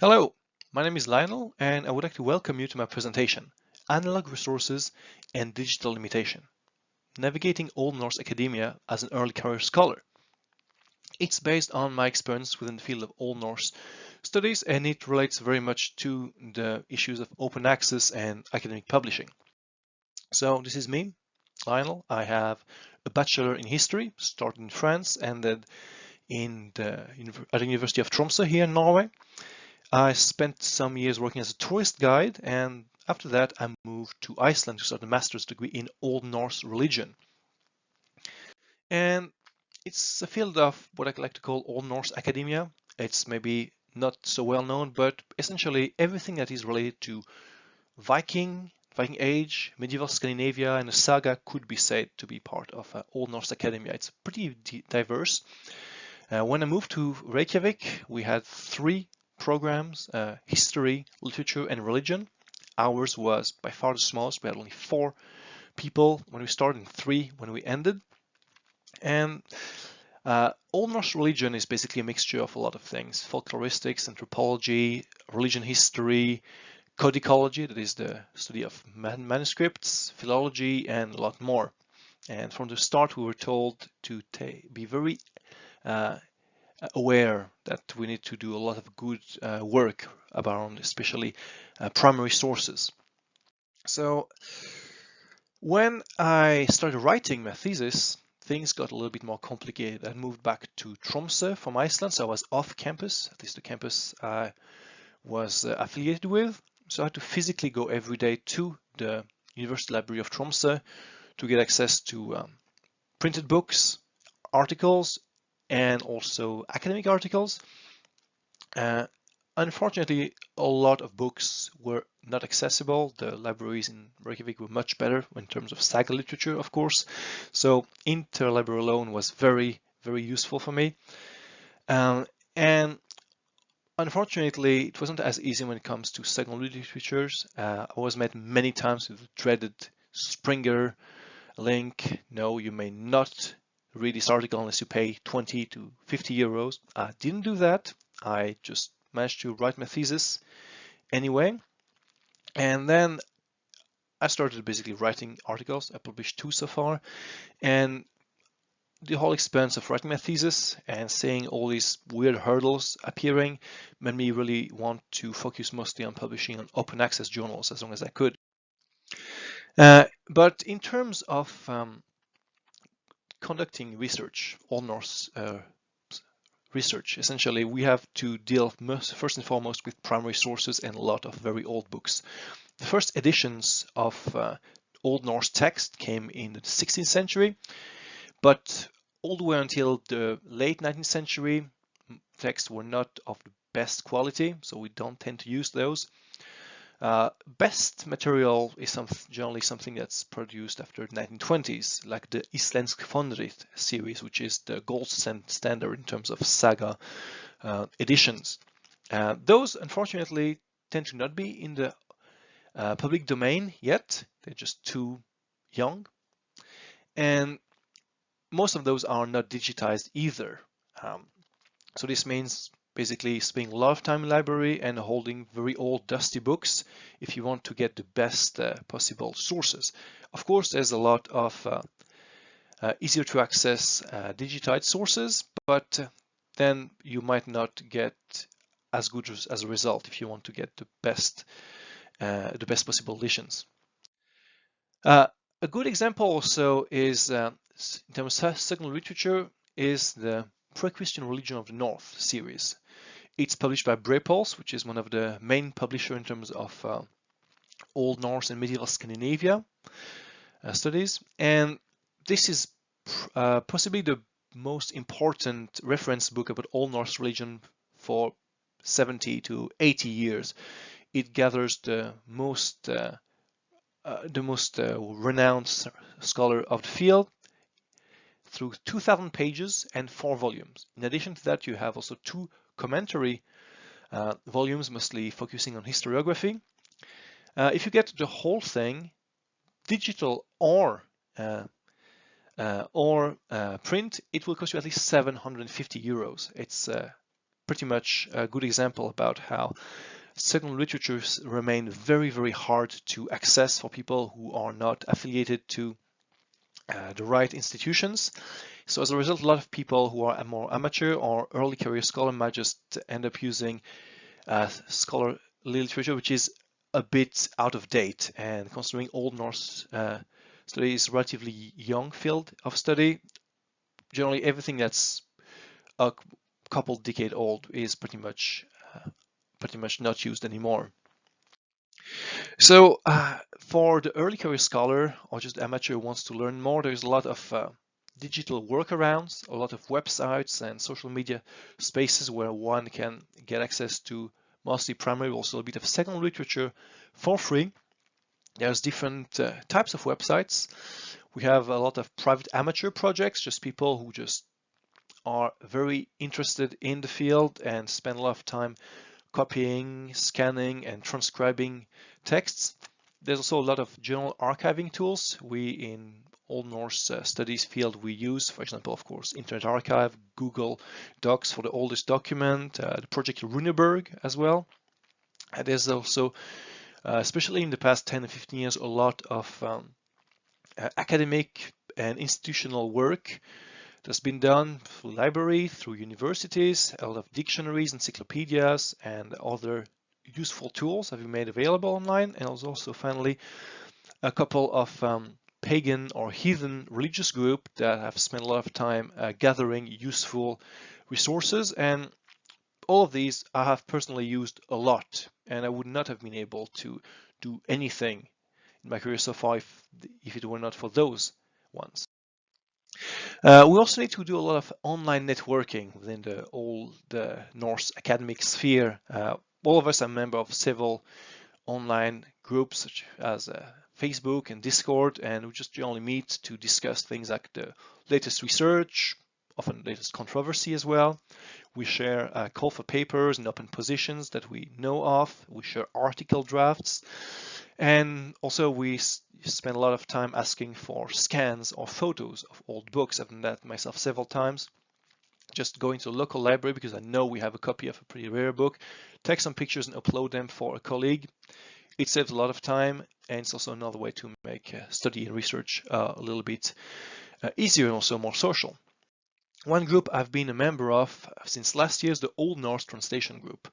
Hello, my name is Lionel and I would like to welcome you to my presentation, Analog Resources and Digital Limitation, Navigating Old Norse Academia as an Early Career Scholar. It's based on my experience within the field of Old Norse studies and it relates very much to the issues of open access and academic publishing. So this is me, Lionel. I have a Bachelor in History, started in France, ended at the University of Tromsø here in Norway. I spent some years working as a tourist guide, and after that I moved to Iceland to start a master's degree in Old Norse religion. And it's a field of what I like to call Old Norse academia. It's maybe not so well known, but essentially everything that is related to Viking Age, medieval Scandinavia, and the saga could be said to be part of Old Norse academia. It's pretty diverse. When I moved to Reykjavik, we had three programs, history, literature, and religion. Ours was by far the smallest. We had only 4 people when we started and 3 when we ended. And Old Norse religion is basically a mixture of a lot of things: folkloristics, anthropology, religion history, codicology, that is the study of manuscripts, philology, and a lot more. And from the start, we were told to be very aware that we need to do a lot of good work around especially primary sources. So when I started writing my thesis, things got a little bit more complicated. I moved back to Tromsø from Iceland, so I was off campus, at least the campus I was affiliated with. So I had to physically go every day to the University Library of Tromsø to get access to printed books, articles, and also academic articles. Unfortunately, a lot of books were not accessible. The libraries in Reykjavik were much better in terms of saga literature, of course. So interlibrary loan was very, very useful for me. And unfortunately, it wasn't as easy when it comes to secondary literatures. I was met many times with the dreaded Springer link. No, you may not read this article unless you pay 20 to 50 euros. I didn't do that. I just managed to write my thesis anyway. And then I started basically writing articles. I published 2 so far. And the whole experience of writing my thesis and seeing all these weird hurdles appearing made me really want to focus mostly on publishing on open access journals as long as I could. But in terms of conducting research, Old Norse research, essentially we have to deal first and foremost with primary sources and a lot of very old books. The first editions of Old Norse text came in the 16th century, but all the way until the late 19th century, texts were not of the best quality, so we don't tend to use those. Best material is generally something that's produced after the 1920s, like the Islensk Fondrit series, which is the gold standard in terms of saga editions. Those, unfortunately, tend to not be in the public domain yet. They're just too young. And most of those are not digitized either. So this means basically spending a lot of time in the library and holding very old dusty books if you want to get the best possible sources. Of course, there's a lot of easier to access digitized sources, but then you might not get as good as a result if you want to get the best possible editions. A good example also is, in terms of secondary literature, is the Pre-Christian Religion of the North series. It's published by Brepols, which is one of the main publishers in terms of Old Norse and medieval Scandinavia studies. And this is possibly the most important reference book about Old Norse religion for 70 to 80 years. It gathers the most renowned scholar of the field through 2,000 pages and 4 volumes. In addition to that, you have also 2 commentary volumes, mostly focusing on historiography. If you get the whole thing, digital or print, it will cost you at least 750 euros. It's pretty much a good example about how certain literatures remain very, very hard to access for people who are not affiliated to the right institutions. So as a result, a lot of people who are more amateur or early career scholar might just end up using scholarly literature, which is a bit out of date. And considering Old Norse study is a relatively young field of study, generally everything that's a couple decade old is pretty much not used anymore. So for the early career scholar or just amateur who wants to learn more, there's a lot of digital workarounds, a lot of websites and social media spaces where one can get access to mostly primary, also a bit of secondary literature for free. There's different types of websites. We have a lot of private amateur projects, just people who just are very interested in the field and spend a lot of time copying, scanning, and transcribing texts. There's also a lot of journal archiving tools. We in Old Norse studies field, we use, for example, of course, Internet Archive, Google Docs for the oldest document, the project Runeberg as well. And there's also, especially in the past 10 or 15 years, a lot of academic and institutional work that's been done through library, through universities, a lot of dictionaries, encyclopedias, and other useful tools have been made available online. And also finally a couple of pagan or heathen religious groups that have spent a lot of time gathering useful resources, and all of these I have personally used a lot, and I would not have been able to do anything in my career so far if it were not for those ones. We also need to do a lot of online networking within the Norse academic sphere. All of us are members of several online groups such as Facebook and Discord, and we just generally meet to discuss things like the latest research, often latest controversy as well. We share call for papers and open positions that we know of. We share article drafts. And also we spend a lot of time asking for scans or photos of old books. I've done that myself several times. Just going to a local library because I know we have a copy of a pretty rare book, take some pictures and upload them for a colleague. It saves a lot of time, and it's also another way to make study and research a little bit easier and also more social. One group I've been a member of since last year is the Old Norse Translation Group.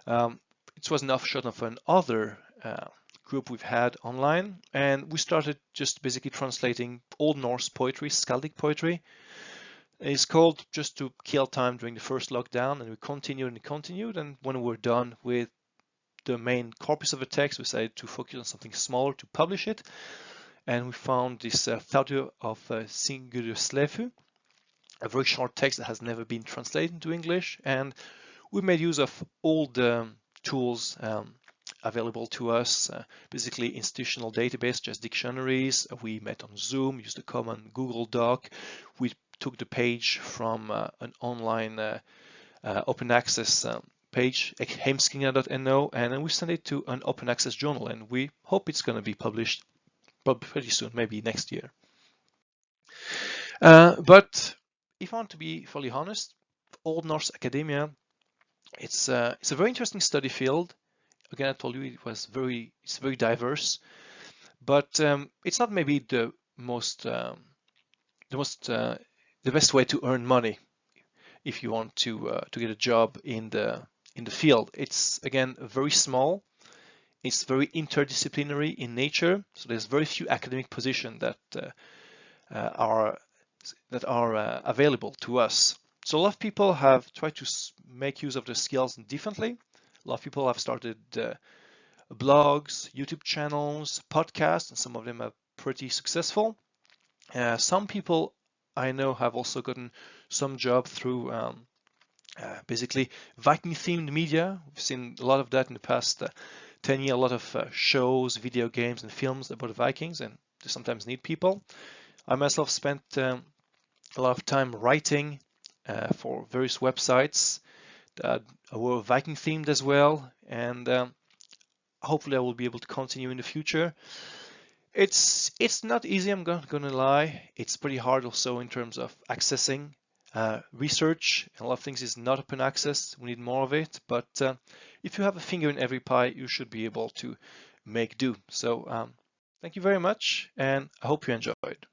It was an offshoot of another group we've had online, and we started just basically translating Old Norse poetry, Skaldic poetry. It's called just to kill time during the first lockdown, and we continued, and when we were done with the main corpus of the text, we decided to focus on something smaller to publish it, and we found this Thaudur of Sigurður Slefu, a very short text that has never been translated into English, and we made use of all the tools available to us, basically institutional database, just dictionaries. We met on Zoom, used a common Google Doc. We took the page from an online open access page, heimskringla.no, and then we sent it to an open access journal, and we hope it's going to be published pretty soon, maybe next year. But if I want to be fully honest, Old Norse academia, it's a very interesting study field. Again, I told you it's very diverse, but it's not maybe the best way to earn money if you want to get a job in the field. It's again very small. It's very interdisciplinary in nature, so there's very few academic positions that are available to us. So a lot of people have tried to make use of their skills differently. A lot of people have started blogs, YouTube channels, podcasts, and some of them are pretty successful. Some people I know have also gotten some job through basically Viking-themed media. We've seen a lot of that in the past 10 years, a lot of shows, video games, and films about the Vikings, and they sometimes need people. I myself spent a lot of time writing for various websites that were Viking themed as well, and hopefully I will be able to continue in the future. It's not easy, I'm gonna lie. It's pretty hard also in terms of accessing research, and a lot of things is not open access. We need more of it, but if you have a finger in every pie, you should be able to make do. So thank you very much, and I hope you enjoyed.